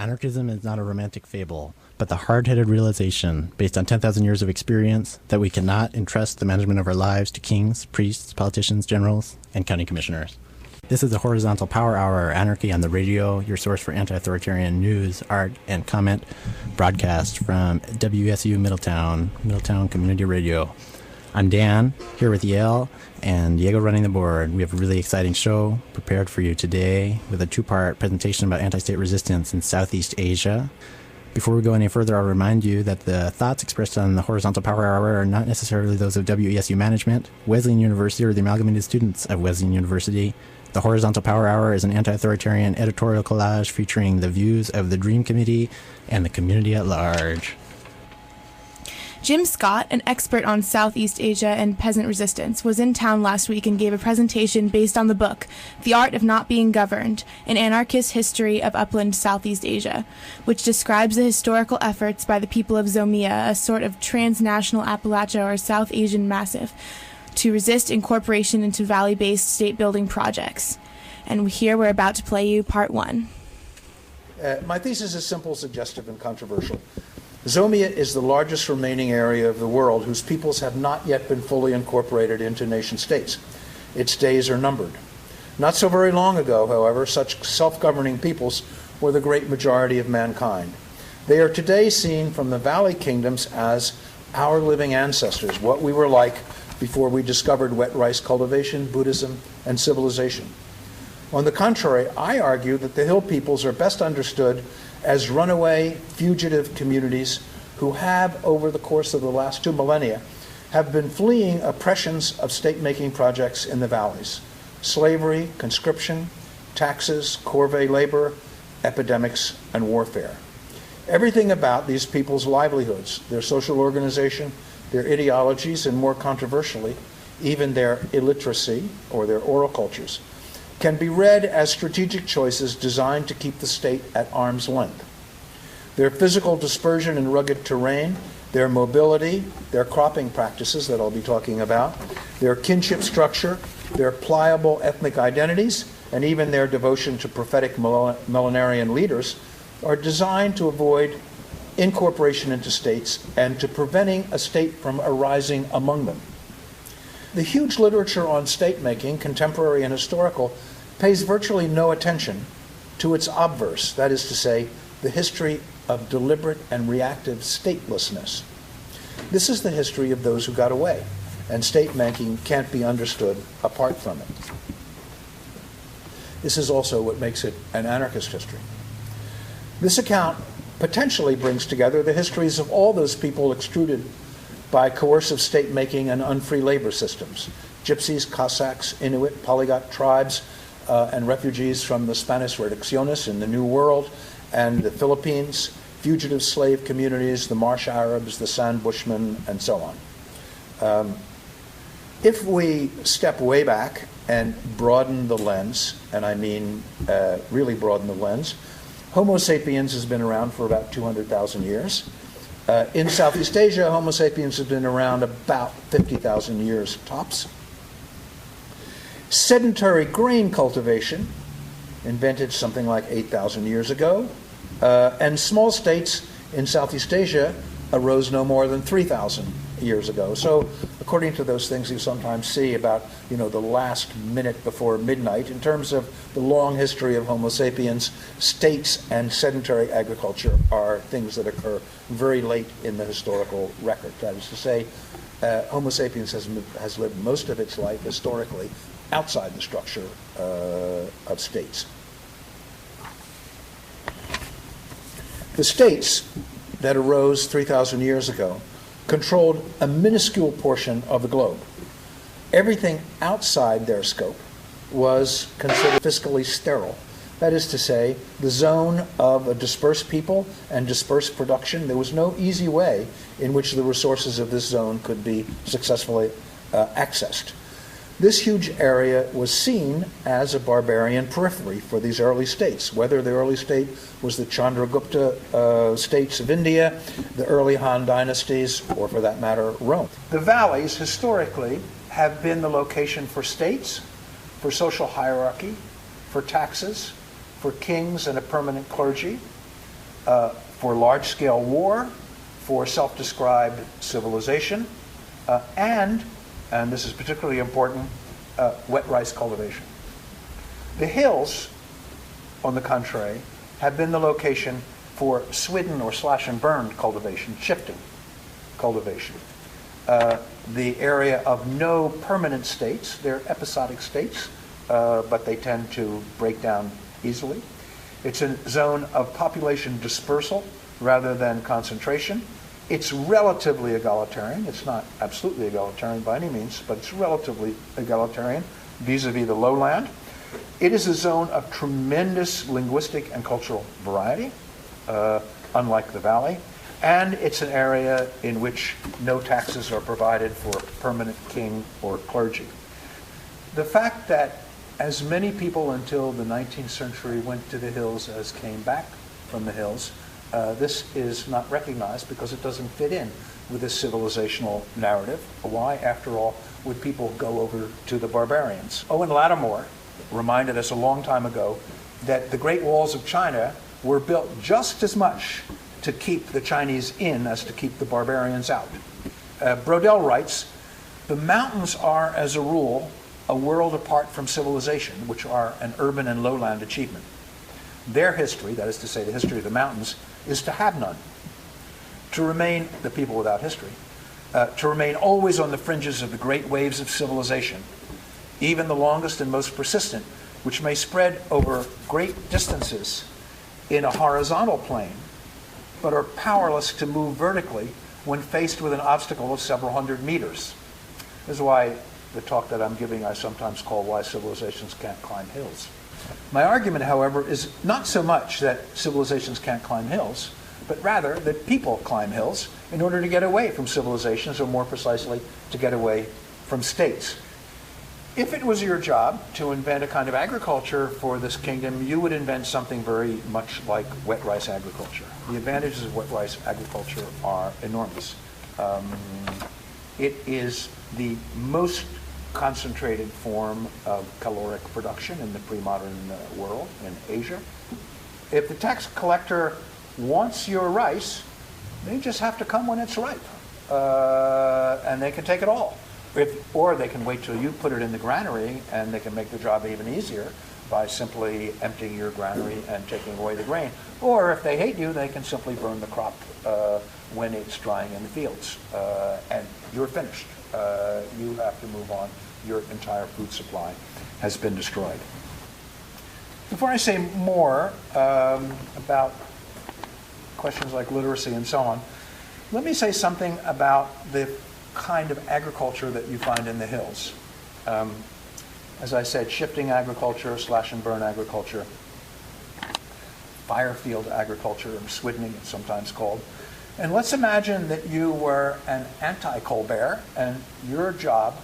Anarchism is not a romantic fable, but the hard-headed realization, based on 10,000 years of experience, that we cannot entrust the management of our lives to kings, priests, politicians, generals, and county commissioners. This is the Horizontal Power Hour, Anarchy on the Radio, your source for anti-authoritarian news, art, and comment, broadcast from WESU-Middletown, Middletown Community Radio. I'm Dan, here with Yale, and Diego running the board. We have a really exciting show prepared for you today with a two-part presentation about anti-state resistance in Southeast Asia. Before we go any further, I'll remind you that the thoughts expressed on the Horizontal Power Hour are not necessarily those of WESU management, Wesleyan University, or the amalgamated students of Wesleyan University. The Horizontal Power Hour is an anti-authoritarian editorial collage featuring the views of the Dream Committee and the community at large. Jim Scott, an expert on Southeast Asia and peasant resistance, was in town last week and gave a presentation based on the book, The Art of Not Being Governed, an Anarchist History of Upland Southeast Asia, which describes the historical efforts by the people of Zomia, a sort of transnational Appalachia or South Asian massif, to resist incorporation into valley-based state-building projects. And here we're about to play you part one. My thesis is simple, suggestive, and controversial. Zomia is the largest remaining area of the world whose peoples have not yet been fully incorporated into nation states. Its days are numbered. Not so very long ago, however, such self-governing peoples were the great majority of mankind. They are today seen from the valley kingdoms as our living ancestors, what we were like before we discovered wet rice cultivation, Buddhism, and civilization. On the contrary, I argue that the hill peoples are best understood as runaway, fugitive communities who have, over the course of the last 2 millennia, have been fleeing oppressions of state-making projects in the valleys: slavery, conscription, taxes, corvée labor, epidemics, and warfare. Everything about these people's livelihoods, their social organization, their ideologies, and more controversially, even their illiteracy or their oral cultures, can be read as strategic choices designed to keep the state at arm's length. Their physical dispersion in rugged terrain, their mobility, their cropping practices that I'll be talking about, their kinship structure, their pliable ethnic identities, and even their devotion to prophetic millenarian leaders are designed to avoid incorporation into states and to preventing a state from arising among them. The huge literature on state-making, contemporary and historical, pays virtually no attention to its obverse, that is to say, the history of deliberate and reactive statelessness. This is the history of those who got away, and state-making can't be understood apart from it. This is also what makes it an anarchist history. This account potentially brings together the histories of all those people extruded by coercive state-making and unfree labor systems: gypsies, Cossacks, Inuit, polyglot tribes, and refugees from the Spanish Redefines in the New World and the Philippines, fugitive slave communities, the Marsh Arabs, the Sand Bushmen, and so on. If we step way back and broaden the lens, and I mean really broaden the lens, Homo sapiens has been around for about 200,000 years. In Southeast Asia, Homo sapiens has been around about 50,000 years tops. Sedentary grain cultivation, invented something like 8,000 years ago, and small states in Southeast Asia arose no more than 3,000 years ago. So according to those things you sometimes see about, the last minute before midnight, in terms of the long history of Homo sapiens, states and sedentary agriculture are things that occur very late in the historical record. That is to say, Homo sapiens has lived most of its life historically outside the structure of states. The states that arose 3,000 years ago controlled a minuscule portion of the globe. Everything outside their scope was considered fiscally sterile. That is to say, the zone of a dispersed people and dispersed production, there was no easy way in which the resources of this zone could be successfully accessed. This huge area was seen as a barbarian periphery for these early states, whether the early state was the Chandragupta states of India, the early Han dynasties, or for that matter, Rome. The valleys, historically, have been the location for states, for social hierarchy, for taxes, for kings and a permanent clergy, for large-scale war, for self-described civilization, and this is particularly important, wet rice cultivation. The hills, on the contrary, have been the location for swidden or slash and burn cultivation, shifting cultivation. The area of no permanent states, they're episodic states, but they tend to break down easily. It's a zone of population dispersal rather than concentration. It's relatively egalitarian. It's not absolutely egalitarian by any means, but it's relatively egalitarian vis-a-vis the lowland. It is a zone of tremendous linguistic and cultural variety, unlike the valley. And it's an area in which no taxes are provided for permanent king or clergy. The fact that as many people until the 19th century went to the hills as came back from the hills, this is not recognized because it doesn't fit in with this civilizational narrative. Why, after all, would people go over to the barbarians? Owen Lattimore reminded us a long time ago that the Great Walls of China were built just as much to keep the Chinese in as to keep the barbarians out. Brodel writes, "The mountains are, as a rule, a world apart from civilization, which are an urban and lowland achievement. Their history, that is to say the history of the mountains, is to have none. To remain, the people without history, to remain always on the fringes of the great waves of civilization, even the longest and most persistent, which may spread over great distances in a horizontal plane, but are powerless to move vertically when faced with an obstacle of several hundred meters." This is why the talk that I'm giving I sometimes call Why Civilizations Can't Climb Hills. My argument, however, is not so much that civilizations can't climb hills, but rather that people climb hills in order to get away from civilizations, or more precisely, to get away from states. If it was your job to invent a kind of agriculture for this kingdom, you would invent something very much like wet rice agriculture. The advantages of wet rice agriculture are enormous. It is the most concentrated form of caloric production in the pre-modern world, in Asia. If the tax collector wants your rice, they just have to come when it's ripe, and they can take it all. Or they can wait till you put it in the granary, and they can make the job even easier by simply emptying your granary and taking away the grain. Or if they hate you, they can simply burn the crop when it's drying in the fields, and you're finished. You have to move on. Your entire food supply has been destroyed. Before I say more about questions like literacy and so on, let me say something about the kind of agriculture that you find in the hills. As I said, shifting agriculture, slash and burn agriculture, fire field agriculture, or swiddening it's sometimes called. And let's imagine that you were an anti-Colbert, and your job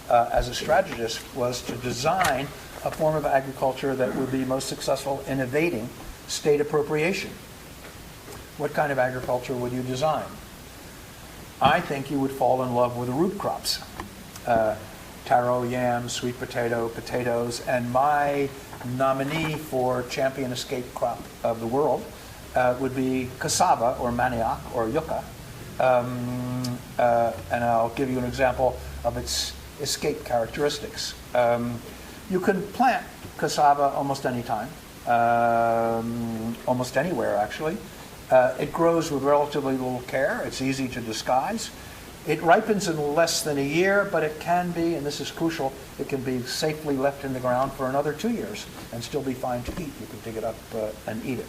as a strategist was to design a form of agriculture that would be most successful in evading state appropriation. What kind of agriculture would you design? I think you would fall in love with the root crops. Taro, yams, sweet potato, potatoes, and my nominee for champion escape crop of the world would be cassava or manioc or yucca. And I'll give you an example of its escape characteristics. You can plant cassava almost any time, almost anywhere actually. It grows with relatively little care. It's easy to disguise. It ripens in less than a year, but it can be, and this is crucial, it can be safely left in the ground for another 2 years and still be fine to eat. You can dig it up and eat it.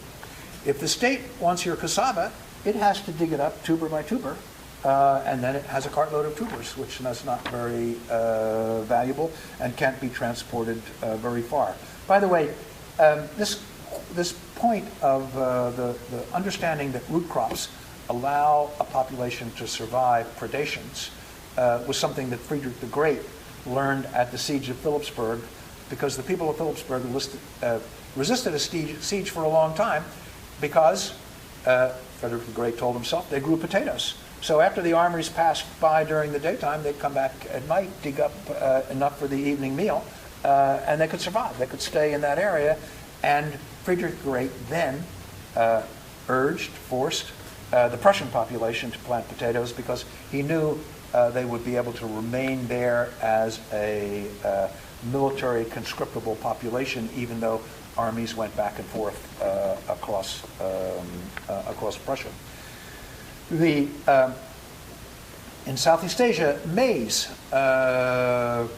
If the state wants your cassava, it has to dig it up tuber by tuber, and then it has a cartload of tubers, which is not very valuable and can't be transported very far. By the way, this point of the understanding that root crops allow a population to survive predations was something that Friedrich the Great learned at the siege of Philipsburg, because the people of Philipsburg resisted a siege for a long time because, Frederick the Great told himself, they grew potatoes. So after the armies passed by during the daytime, they'd come back at night, dig up enough for the evening meal, and they could survive. They could stay in that area. And Friedrich the Great then forced the Prussian population to plant potatoes because he knew they would be able to remain there as a military conscriptable population, even though armies went back and forth across Prussia. In Southeast Asia, maize,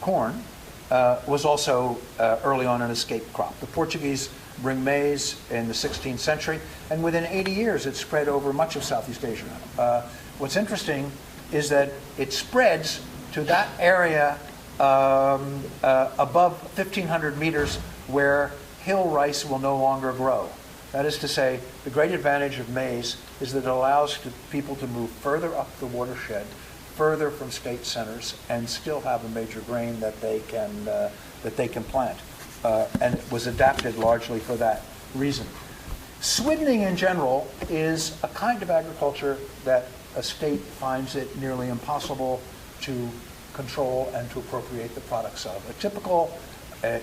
corn, was also early on an escape crop. The Portuguese bring maize in the 16th century, and within 80 years it spread over much of Southeast Asia. What's interesting is that it spreads to that area above 1,500 meters where hill rice will no longer grow. That is to say, the great advantage of maize is that it allows people to move further up the watershed, further from state centers, and still have a major grain that they can plant. And it was adapted largely for that reason. Swiddening in general is a kind of agriculture that a state finds it nearly impossible to control and to appropriate the products of. A typical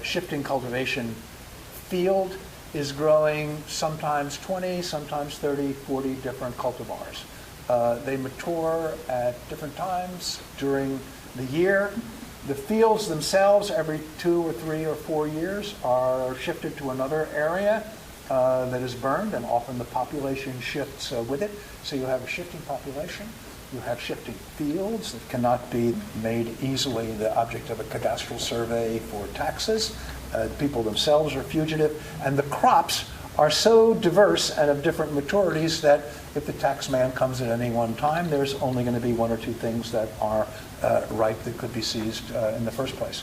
shifting cultivation field is growing sometimes 20, sometimes 30, 40 different cultivars. They mature at different times during the year. The fields themselves, every 2 or 3 or 4 years, are shifted to another area that is burned, and often the population shifts with it. So you have a shifting population. You have shifting fields that cannot be made easily the object of a cadastral survey for taxes. People themselves are fugitive, and the crops are so diverse and of different maturities that if the tax man comes at any one time, there's only going to be 1 or 2 things that are ripe that could be seized in the first place.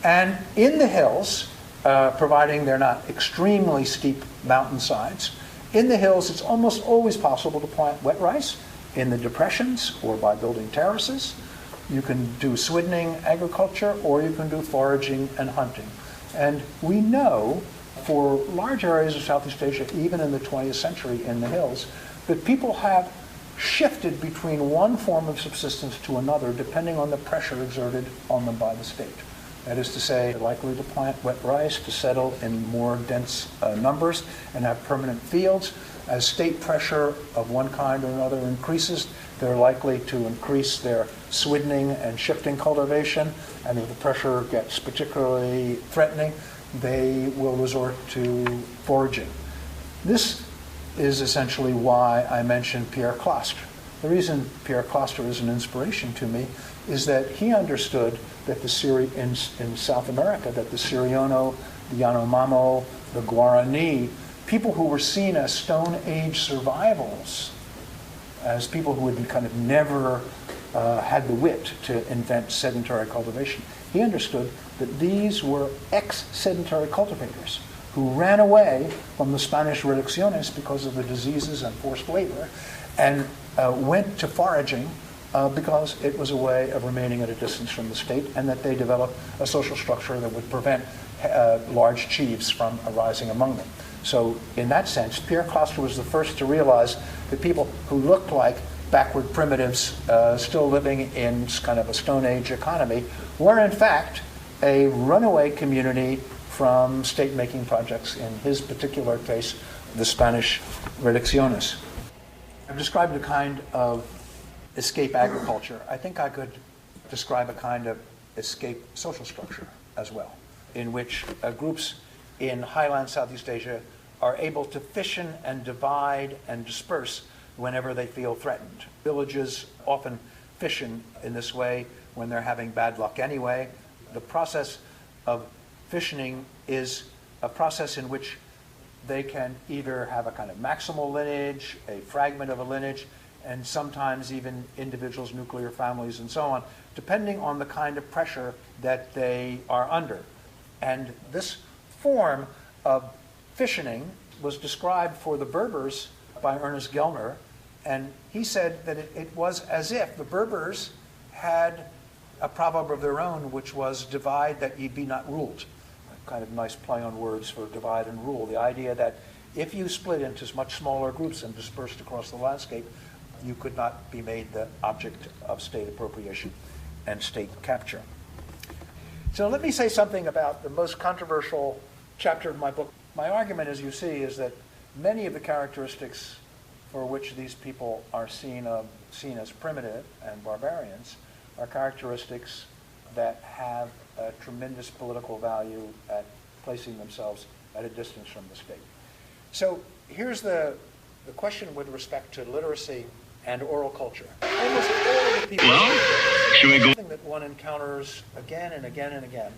And in the hills, providing they're not extremely steep mountainsides, in the hills it's almost always possible to plant wet rice in the depressions or by building terraces. You can do swiddening agriculture, or you can do foraging and hunting. And we know for large areas of Southeast Asia, even in the 20th century in the hills, that people have shifted between one form of subsistence to another depending on the pressure exerted on them by the state. That is to say, they're likely to plant wet rice to settle in more dense numbers and have permanent fields. As state pressure of one kind or another increases, they're likely to increase their swiddening and shifting cultivation, and if the pressure gets particularly threatening, they will resort to foraging. This is essentially why I mentioned Pierre Clastres. The reason Pierre Clastres is an inspiration to me is that he understood that in South America, that the Siriano, the Yanomamo, the Guarani, people who were seen as Stone Age survivals, as people who had kind of never had the wit to invent sedentary cultivation, he understood that these were ex-sedentary cultivators who ran away from the Spanish reducciones because of the diseases and forced labor, and went to foraging because it was a way of remaining at a distance from the state, and that they developed a social structure that would prevent large chiefs from arising among them. So in that sense, Pierre Clastres was the first to realize that people who looked like backward primitives still living in kind of a Stone Age economy were in fact a runaway community from state-making projects, in his particular case, the Spanish reducciones. I've described a kind of escape agriculture. I think I could describe a kind of escape social structure as well, in which groups in highland Southeast Asia are able to fission and divide and disperse whenever they feel threatened. Villages often fission in this way when they're having bad luck anyway. The process of fissioning is a process in which they can either have a kind of maximal lineage, a fragment of a lineage, and sometimes even individuals, nuclear families, and so on, depending on the kind of pressure that they are under. And this form of fissioning was described for the Berbers by Ernest Gellner, and he said that it was as if the Berbers had a proverb of their own, which was divide that ye be not ruled. A kind of nice play on words for divide and rule. The idea that if you split into much smaller groups and dispersed across the landscape, you could not be made the object of state appropriation and state capture. So let me say something about the most controversial chapter of my book. My argument, as you see, is that many of the characteristics for which these people are seen as primitive and barbarians are characteristics that have a tremendous political value at placing themselves at a distance from the state. So here's the question with respect to literacy and oral culture. Almost all of the people something that one encounters again and again and again,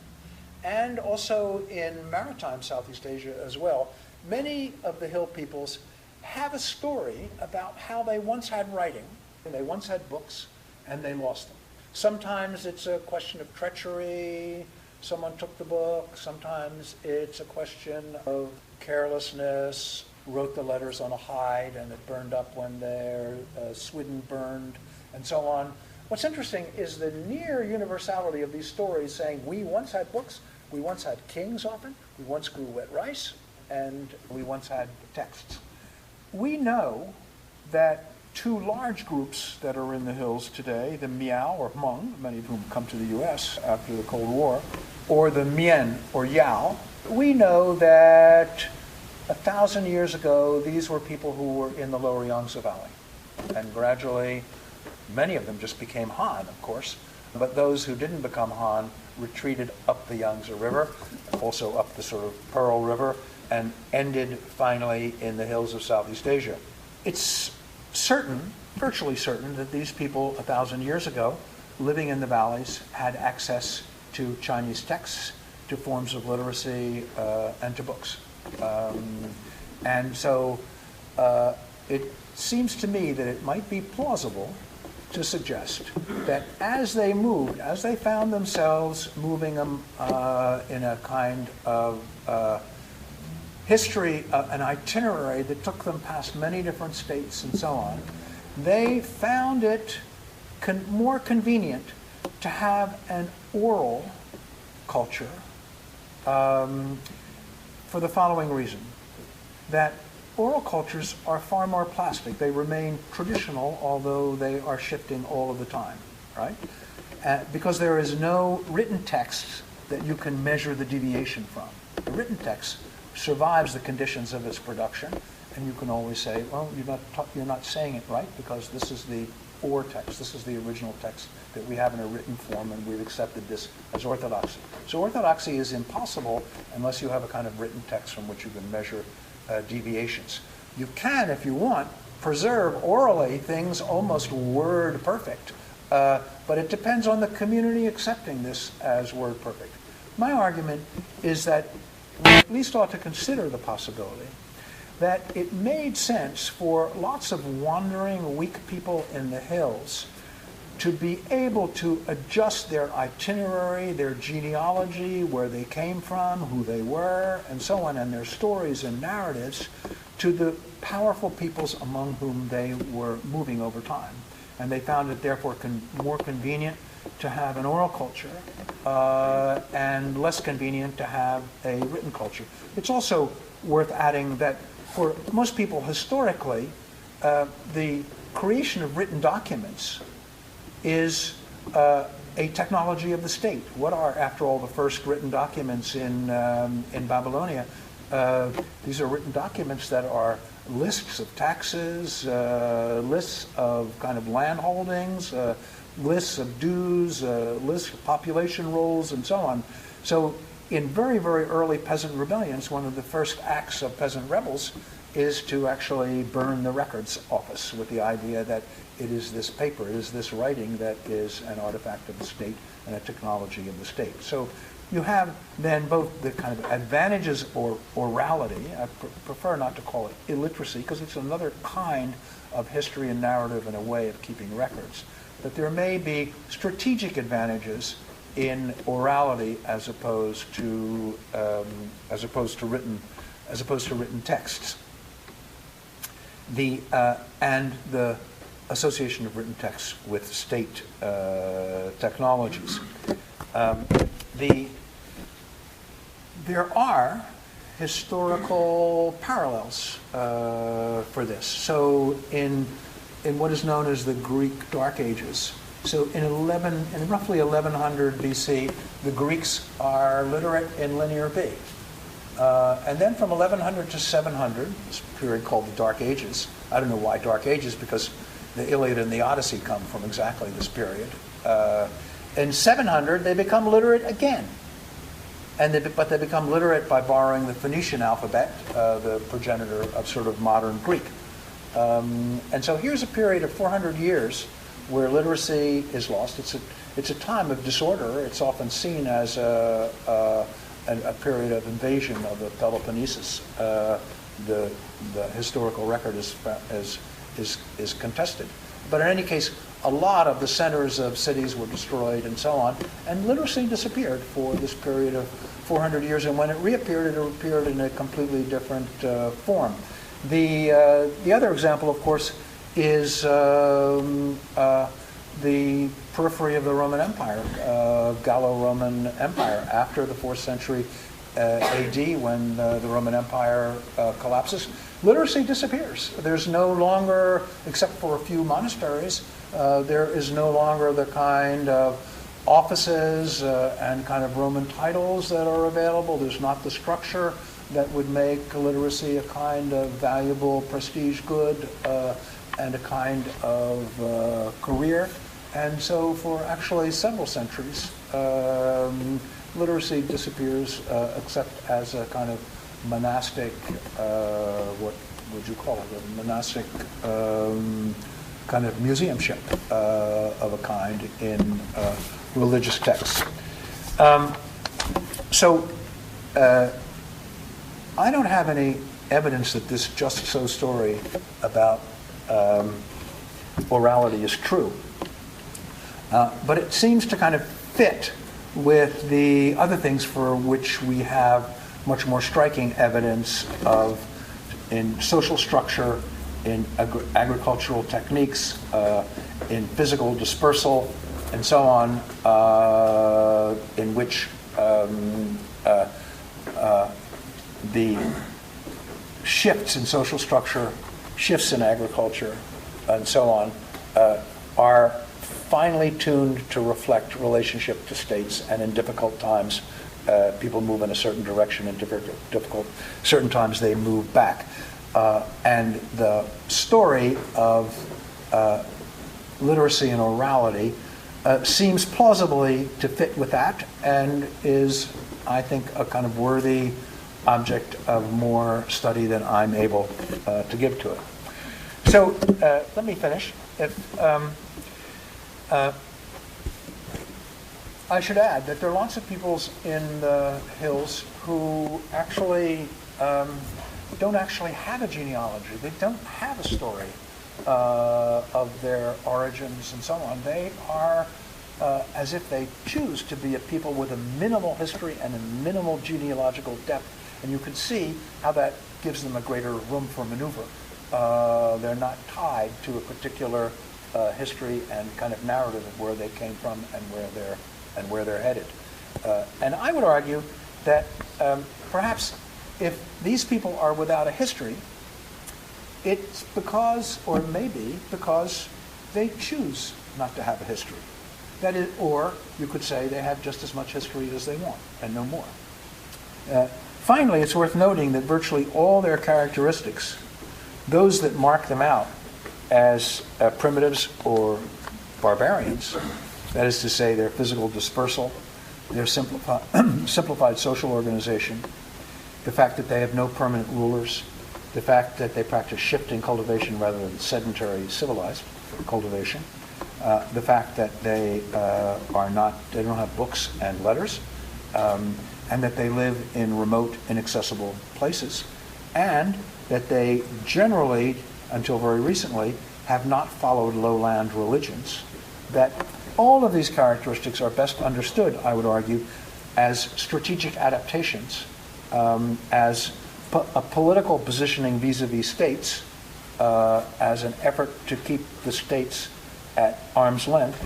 and also in maritime Southeast Asia as well. Many of the hill peoples have a story about how they once had writing, and they once had books, and they lost them. Sometimes it's a question of treachery, someone took the book. Sometimes it's a question of carelessness, wrote the letters on a hide and it burned up when their Sweden burned, and so on. What's interesting is the near universality of these stories saying we once had books, we once had kings often, we once grew wet rice, and we once had texts. We know that two large groups that are in the hills today, the Miao or Hmong, many of whom come to the U.S. after the Cold War, or the Mien or Yao, we know that 1,000 years ago, these were people who were in the lower Yangtze Valley. And gradually, many of them just became Han, of course, but those who didn't become Han retreated up the Yangtze River, also up the sort of Pearl River, and ended finally in the hills of Southeast Asia. It's certain, virtually certain, that these people 1,000 years ago, living in the valleys, had access to Chinese texts, to forms of literacy, and to books. And so it seems to me that it might be plausible to suggest that as they moved, as they found themselves moving in a kind of history, an itinerary that took them past many different states and so on, they found it more convenient to have an oral culture for the following reason, that oral cultures are far more plastic. They remain traditional, although they are shifting all of the time, right? Because there is no written text that you can measure the deviation from. The written text survives the conditions of its production, and you can always say, well, you're not saying it right because this is the or text, this is the original text that we have in a written form, and we've accepted this as orthodoxy. So orthodoxy is impossible unless you have a kind of written text from which you can measure deviations. You can, if you want, preserve orally things almost word perfect, but it depends on the community accepting this as word perfect. My argument is that we at least ought to consider the possibility that it made sense for lots of wandering, weak people in the hills to be able to adjust their itinerary, their genealogy, where they came from, who they were, and so on, and their stories and narratives to the powerful peoples among whom they were moving over time. And they found it therefore more convenient to have an oral culture and less convenient to have a written culture. It's also worth adding that for most people historically, the creation of written documents is a technology of the state. What are, after all, the first written documents in Babylonia? These are written documents that are lists of taxes, lists of kind of land holdings, lists of dues, lists of population rolls, and so on. So in very, very early peasant rebellions, one of the first acts of peasant rebels is to actually burn the records office with the idea that it is this paper, it is this writing that is an artifact of the state and a technology of the state. So you have then both the kind of advantages or orality. I prefer not to call it illiteracy because it's another kind of history and narrative and a way of keeping records. But there may be strategic advantages in orality as opposed to written texts. And the association of written texts with state technologies. There are historical parallels for this. So in what is known as the Greek Dark Ages, so in roughly 1100 BC, the Greeks are literate in Linear B. And then from 1100 to 700, this period called the Dark Ages. I don't know why Dark Ages, because the Iliad and the Odyssey come from exactly this period. In 700, they become literate again. But they become literate by borrowing the Phoenician alphabet, the progenitor of sort of modern Greek. And so here's a period of 400 years where literacy is lost. It's a time of disorder. It's often seen as a period of invasion of the Peloponnesus. The historical record is contested. But in any case, a lot of the centers of cities were destroyed and so on, and literacy disappeared for this period of 400 years, and when it reappeared in a completely different form. The other example, of course, is the periphery of the Roman Empire, Gallo-Roman Empire, after the 4th century AD, when the Roman Empire collapses. Literacy disappears. There's no longer, except for a few monasteries, there is no longer the kind of offices and kind of Roman titles that are available. There's not the structure that would make literacy a kind of valuable prestige good and a kind of career. And so for actually several centuries, literacy disappears except as a kind of monastic, what would you call it, a monastic kind of museumship of a kind in religious texts. So I don't have any evidence that this just so story about orality is true. But it seems to kind of fit with the other things for which we have much more striking evidence of in social structure, in agricultural techniques, in physical dispersal, and so on, in which the shifts in social structure, shifts in agriculture, and so on, are finely tuned to reflect relationship to states, and in difficult times, people move in a certain direction, and difficult certain times they move back. And the story of literacy and orality seems plausibly to fit with that, and is, I think, a kind of worthy object of more study than I'm able to give to it. So let me finish. I should add that there are lots of peoples in the hills who actually don't actually have a genealogy. They don't have a story of their origins and so on. They are as if they choose to be a people with a minimal history and a minimal genealogical depth. And you can see how that gives them a greater room for maneuver. They're not tied to a particular history and kind of narrative of where they came from and where they're headed. And I would argue that perhaps if these people are without a history, it's because, or maybe because, they choose not to have a history. That is, or you could say they have just as much history as they want and no more. Finally, it's worth noting that virtually all their characteristics, those that mark them out as primitives or barbarians, that is to say their physical dispersal, their simplified social organization, the fact that they have no permanent rulers, the fact that they practice shifting cultivation rather than sedentary civilized cultivation, the fact that they don't have books and letters, and that they live in remote, inaccessible places, and that they generally, until very recently, have not followed lowland religions. That all of these characteristics are best understood, I would argue, as strategic adaptations, as a political positioning vis-a-vis states, as an effort to keep the states at arm's length,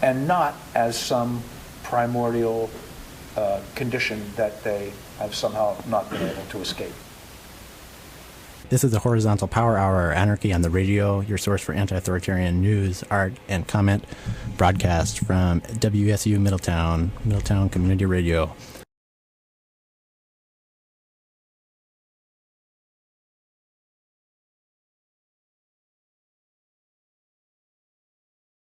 and not as some primordial condition that they have somehow not been able to escape. This is the Horizontal Power Hour, Anarchy on the Radio, your source for anti-authoritarian news, art, and comment, broadcast from WESU-Middletown, Middletown Community Radio.